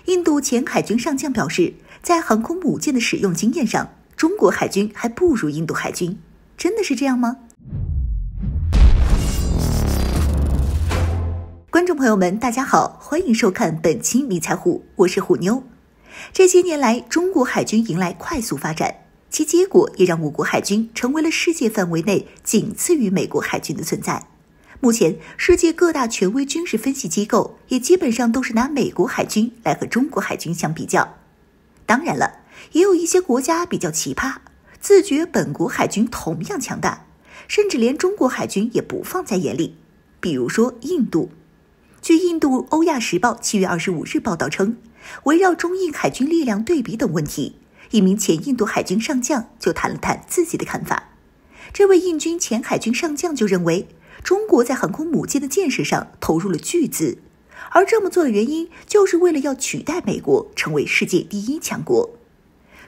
印度前海军上将表示，在航空母舰的使用经验上，中国海军还不如印度海军。真的是这样吗？观众朋友们，大家好，欢迎收看本期迷彩虎，我是虎妞。这些年来，中国海军迎来快速发展，其结果也让我国海军成为了世界范围内仅次于美国海军的存在。目前，世界各大权威军事分析机构也基本上都是拿美国海军来和中国海军相比较。当然了，也有一些国家比较奇葩，自觉本国海军同样强大，甚至连中国海军也不放在眼里。比如说印度。据印度《欧亚时报》7月25日报道称，围绕中印海军力量对比等问题，一名前印度海军上将就谈了谈自己的看法。这位印军前海军上将就认为，中国在航空母舰的建设上投入了巨资，而这么做的原因就是为了要取代美国成为世界第一强国。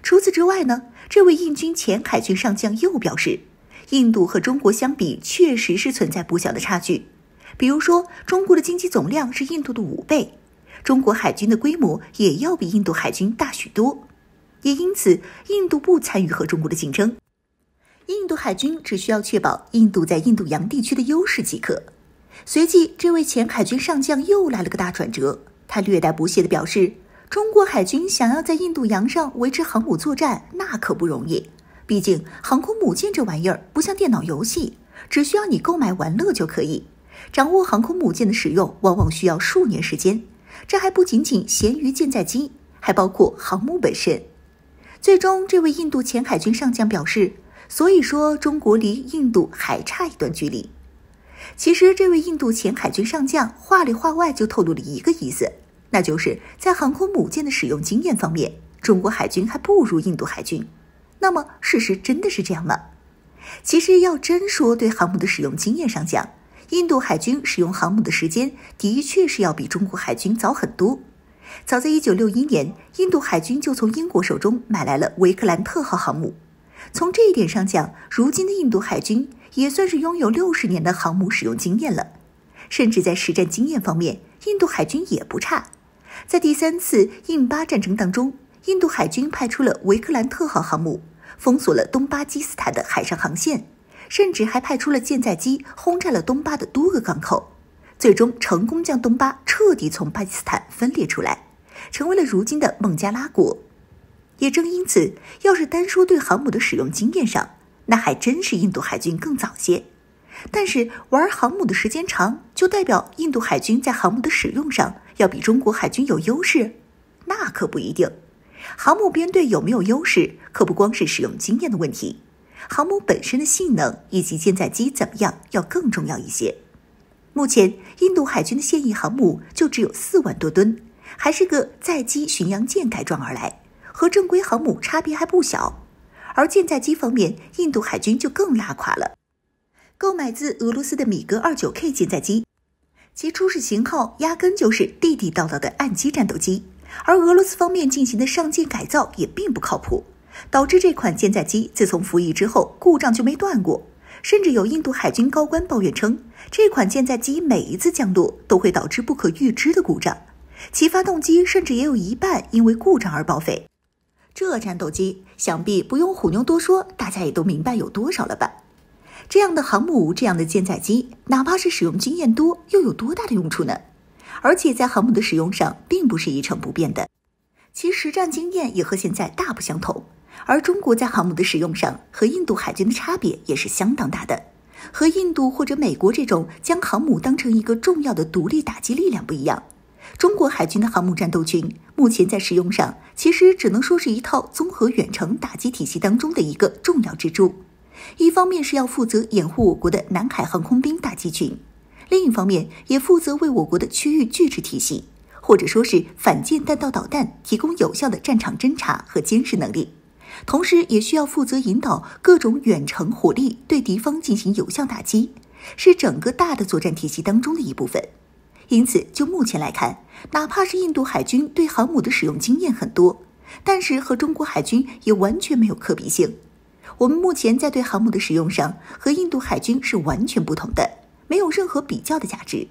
除此之外呢，这位印军前海军上将又表示，印度和中国相比确实是存在不小的差距。比如说，中国的经济总量是印度的5倍，中国海军的规模也要比印度海军大许多，也因此印度不参与和中国的竞争。印度海军只需要确保印度在印度洋地区的优势即可。随即，这位前海军上将又来了个大转折，他略带不屑地表示，中国海军想要在印度洋上维持航母作战，那可不容易。毕竟航空母舰这玩意儿不像电脑游戏，只需要你购买玩乐就可以。掌握航空母舰的使用往往需要数年时间，这还不仅仅闲于舰载机，还包括航母本身。最终，这位印度前海军上将表示，所以说中国离印度还差一段距离。其实这位印度前海军上将话里话外就透露了一个意思，那就是在航空母舰的使用经验方面，中国海军还不如印度海军。那么事实真的是这样吗？其实要真说对航母的使用经验上讲，印度海军使用航母的时间的确是要比中国海军早很多。早在1961年，印度海军就从英国手中买来了维克兰特号航母。从这一点上讲，如今的印度海军也算是拥有60年的航母使用经验了。甚至在实战经验方面，印度海军也不差。在第3次印巴战争当中，印度海军派出了维克兰特号航母，封锁了东巴基斯坦的海上航线，甚至还派出了舰载机轰炸了东巴的多个港口，最终成功将东巴彻底从巴基斯坦分裂出来，成为了如今的孟加拉国。也正因此，要是单说对航母的使用经验上，那还真是印度海军更早些。但是玩航母的时间长，就代表印度海军在航母的使用上要比中国海军有优势？那可不一定。航母编队有没有优势，可不光是使用经验的问题，航母本身的性能以及舰载机怎么样要更重要一些。目前印度海军的现役航母就只有4万多吨，还是个载机巡洋舰改装而来，和正规航母差别还不小。而舰载机方面，印度海军就更拉垮了。购买自俄罗斯的米格 29K 舰载机，其初始型号压根就是地地道道的岸基战斗机，而俄罗斯方面进行的上舰改造也并不靠谱，导致这款舰载机自从服役之后故障就没断过。甚至有印度海军高官抱怨称，这款舰载机每一次降落都会导致不可预知的故障，其发动机甚至也有一半因为故障而报废。这战斗机想必不用虎妞多说，大家也都明白有多少了吧。这样的航母，这样的舰载机，哪怕是使用经验多，又有多大的用处呢？而且在航母的使用上并不是一成不变的，其实战经验也和现在大不相同。而中国在航母的使用上和印度海军的差别也是相当大的。和印度或者美国这种将航母当成一个重要的独立打击力量不一样，中国海军的航母战斗群目前在使用上其实只能说是一套综合远程打击体系当中的一个重要支柱。一方面是要负责掩护我国的南海航空兵打击群，另一方面也负责为我国的区域拒止体系，或者说是反舰弹道导弹提供有效的战场侦察和监视能力，同时也需要负责引导各种远程火力对敌方进行有效打击，是整个大的作战体系当中的一部分。因此就目前来看，哪怕是印度海军对航母的使用经验很多，但是和中国海军也完全没有可比性。我们目前在对航母的使用上和印度海军是完全不同的，没有任何比较的价值。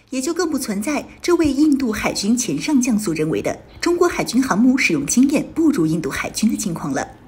也就更不存在这位印度海军前上将所认为的中国海军航母使用经验不如印度海军的情况了。